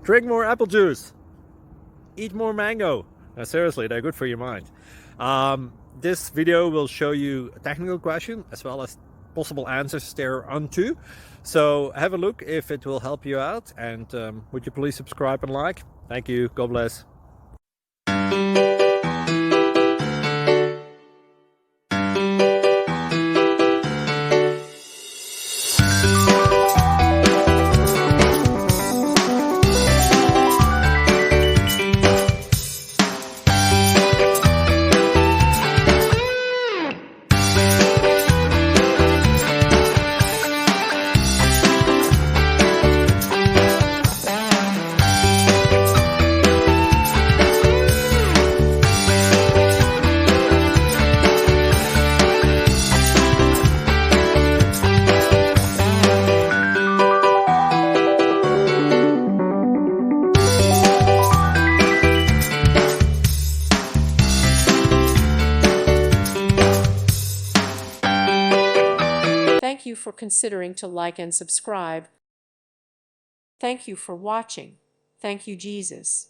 Drink more apple juice. Eat more mango. No, seriously, they're good for your mind. This video will show you a technical question as well as possible answers thereunto. So have a look if it will help you out, and would you please subscribe and like? Thank you. God bless. Thank you for considering to like and subscribe. Thank you for watching. Thank you, Jesus.